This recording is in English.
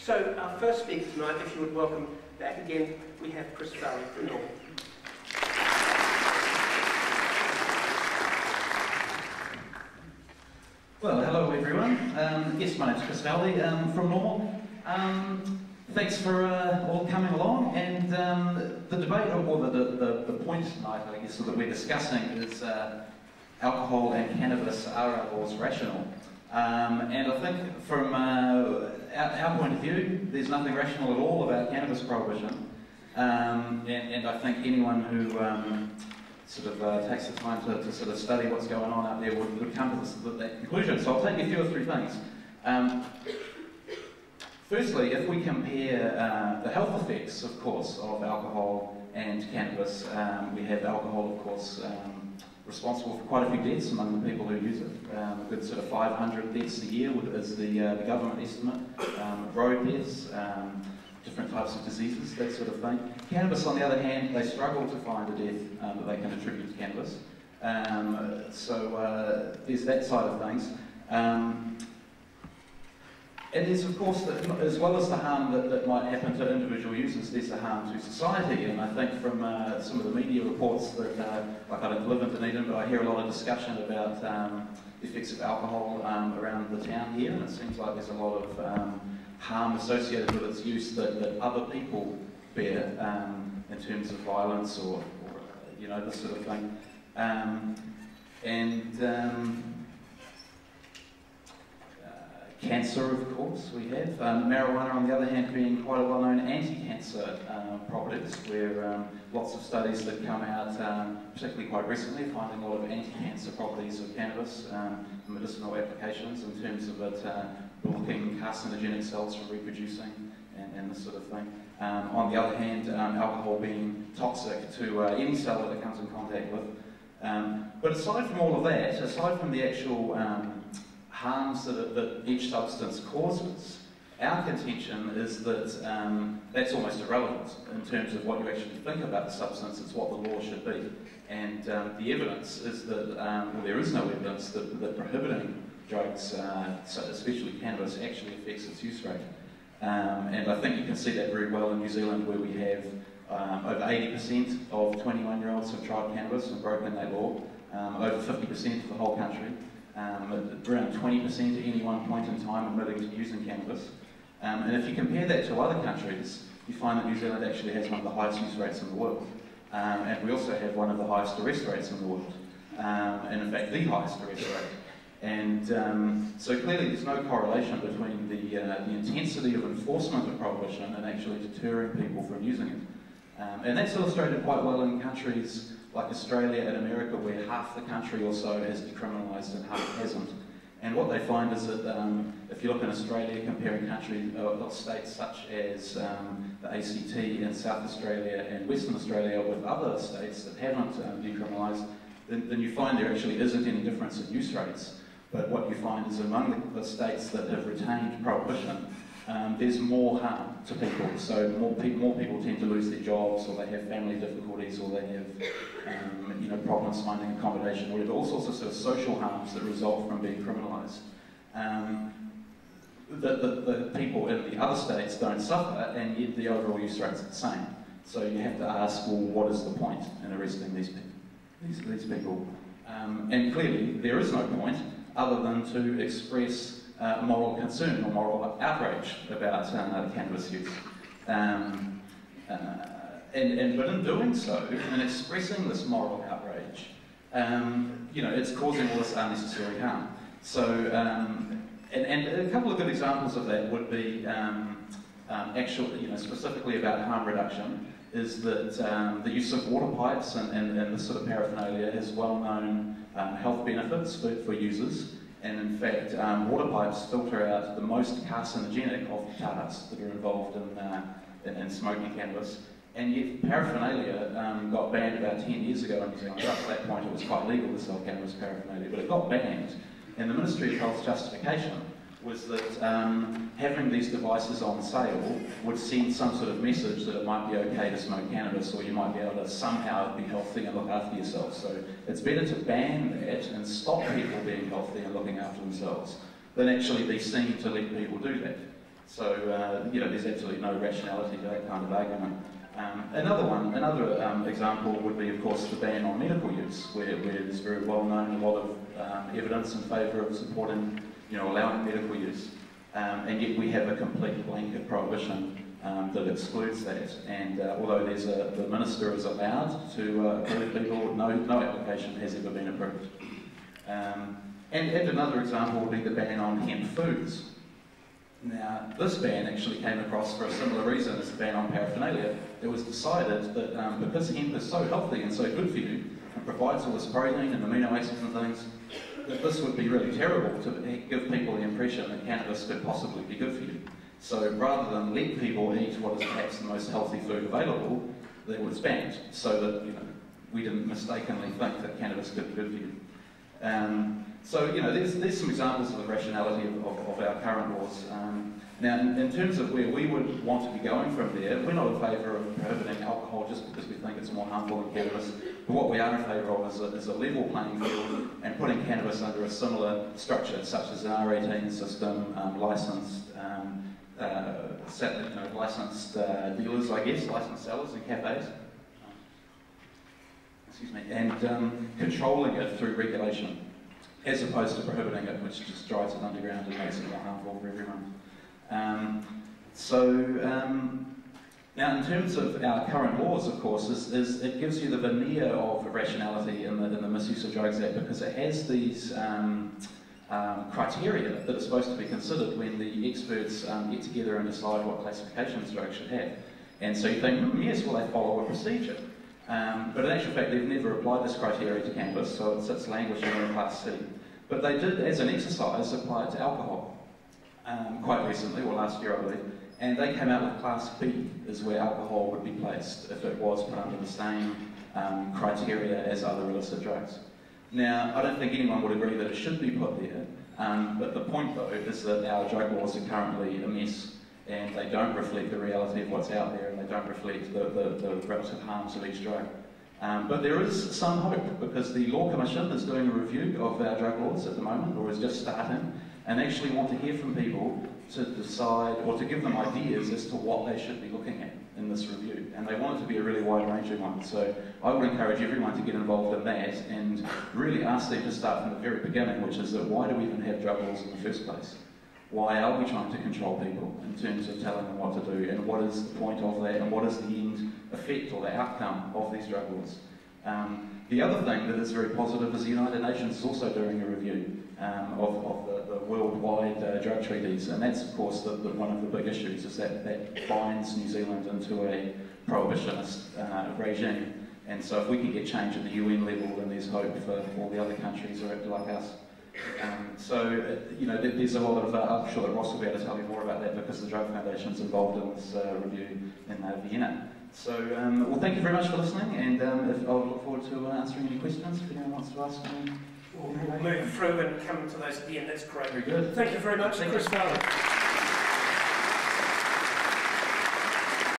So our first speaker tonight, if you would welcome back again, we have Chris Fowlie from NORML. Well, hello everyone. Yes, my name's Chris Fowlie from NORML. Thanks for all coming along. And the debate, or the point tonight, I guess, that we're discussing is alcohol and cannabis, are our laws rational? And I think from our point of view, there's nothing rational at all about cannabis prohibition. And I think anyone who takes the time to sort of study what's going on out there would come to that conclusion. So I'll take you through 2 or 3 things. Firstly, if we compare the health effects, of course, of alcohol and cannabis, we have alcohol, of course, responsible for quite a few deaths among the people who use it. A good sort of 500 deaths a year is the government estimate. Road deaths, different types of diseases, that sort of thing. Cannabis, on the other hand, they struggle to find a death that they can attribute to cannabis. So there's that side of things. And there's, of course, as well as the harm that might happen to individual users, there's the harm to society. And I think from some of the media reports that, like I don't live in Dunedin, but I hear a lot of discussion about the effects of alcohol around the town here, and it seems like there's a lot of harm associated with its use that other people bear in terms of violence or you know, this sort of thing. Cancer, of course, we have. Marijuana, on the other hand, being quite a well-known anti-cancer properties, where lots of studies that come out, particularly quite recently, finding a lot of anti-cancer properties of cannabis, medicinal applications in terms of it blocking carcinogenic cells from reproducing and this sort of thing. On the other hand, alcohol being toxic to any cell that it comes in contact with. But aside from all of that, aside from the actual harms that each substance causes, our contention is that that's almost irrelevant in terms of what you actually think about the substance. It's what the law should be. And the evidence is that, well, there is no evidence that prohibiting drugs, so especially cannabis, actually affects its use rate. And I think you can see that very well in New Zealand, where we have over 80% of 21-year-olds have tried cannabis and broken that law, over 50% of the whole country. Around 20% at any one point in time admitting to using cannabis. And if you compare that to other countries, you find that New Zealand actually has one of the highest use rates in the world. And we also have one of the highest arrest rates in the world. And in fact, the highest arrest rate. And so clearly there's no correlation between the intensity of enforcement of prohibition and actually deterring people from using it. And that's illustrated quite well in countries like Australia and America, where half the country or so has decriminalised and half hasn't. And what they find is that if you look in Australia, comparing countries or states such as the ACT in South Australia and Western Australia with other states that haven't decriminalised, then you find there actually isn't any difference in use rates. But what you find is among the states that have retained prohibition, there's more harm to people. So more people tend to lose their jobs, or they have family difficulties, or they have you know, problems finding accommodation, or whatever. All sorts of sort of social harms that result from being criminalised. The people in the other states don't suffer, and yet the overall use rate's the same. So you have to ask, well, what is the point in arresting these people? And clearly there is no point other than to express moral concern or moral outrage about cannabis use. But in doing so, in expressing this moral outrage, you know, it's causing all this unnecessary harm. So, and a couple of good examples of that would be actually, you know, specifically about harm reduction, is that the use of water pipes and this sort of paraphernalia has well-known health benefits for users. And in fact, water pipes filter out the most carcinogenic of the tars that are involved in smoking cannabis. And yet paraphernalia got banned about 10 years ago in New Zealand. Up to that point it was quite legal to sell cannabis paraphernalia, but it got banned. And the Ministry of Health's justification was that having these devices on sale would send some sort of message that it might be okay to smoke cannabis, or you might be able to somehow be healthy and look after yourself. So it's better to ban that and stop people being healthy and looking after themselves than actually be seen to let people do that. So, there's absolutely no rationality to that kind of argument. Another example would be, of course, the ban on medical use, where there's very well known a lot of evidence in favour of supporting, allowing medical use, and yet we have a complete blanket prohibition that excludes that. And although the minister is allowed to approve people, no application has ever been approved. And another example would be the ban on hemp foods. Now, this ban actually came across for a similar reason as the ban on paraphernalia. It was decided that because hemp is so healthy and so good for you, and provides all this protein and amino acids and things, that this would be really terrible to give people the impression that cannabis could possibly be good for you. So rather than let people eat what is perhaps the most healthy food available, it was banned, so that we didn't mistakenly think that cannabis could be good for you. There's some examples of the rationality of our current laws. Now, in terms of where we would want to be going from there, we're not in favour of prohibiting alcohol just because we think it's more harmful than cannabis. But what we are in favour of is a level playing field and putting cannabis under a similar structure, such as an R18 system, licensed dealers, I guess, licensed sellers in cafes. And controlling it through regulation, as opposed to prohibiting it, which just drives it underground and makes it more harmful for everyone. Now, in terms of our current laws, of course, it gives you the veneer of rationality in the Misuse of Drugs Act, because it has these criteria that are supposed to be considered when the experts get together and decide what classifications drugs should have. And so you think, yes, well, they follow a procedure. But in actual fact, they've never applied this criteria to cannabis, so it sits languishing in Class C. But they did, as an exercise, apply it to alcohol quite recently, or last year, I believe, and they came out with Class B is where alcohol would be placed if it was put under the same criteria as other illicit drugs. Now, I don't think anyone would agree that it should be put there, but the point, though, is that our drug laws are currently a mess, and they don't reflect the reality of what's out there, and they don't reflect the relative harms of each drug. But there is some hope, because the Law Commission is doing a review of our drug laws at the moment, or is just starting, and actually want to hear from people to decide, or to give them ideas as to what they should be looking at in this review. And they want it to be a really wide-ranging one. So I would encourage everyone to get involved in that and really ask them to start from the very beginning, which is that why do we even have drug laws in the first place? Why are we trying to control people in terms of telling them what to do, and what is the point of that, and what is the end effect or the outcome of these drug laws? The other thing that is very positive is the United Nations is also doing a review of the worldwide drug treaties, and that's of course one of the big issues, is that binds New Zealand into a prohibitionist regime. And so if we can get change at the UN level, then there's hope for all the other countries like us. There's a lot of, I'm sure that Ross will be able to tell you more about that, because the Drug Foundation's involved in this review in Vienna. So, well, thank you very much for listening, and I'll look forward to answering any questions if anyone wants to ask me. We'll move through and come to those at the end. That's great. Very good. Thank you very much, Chris Fowlie.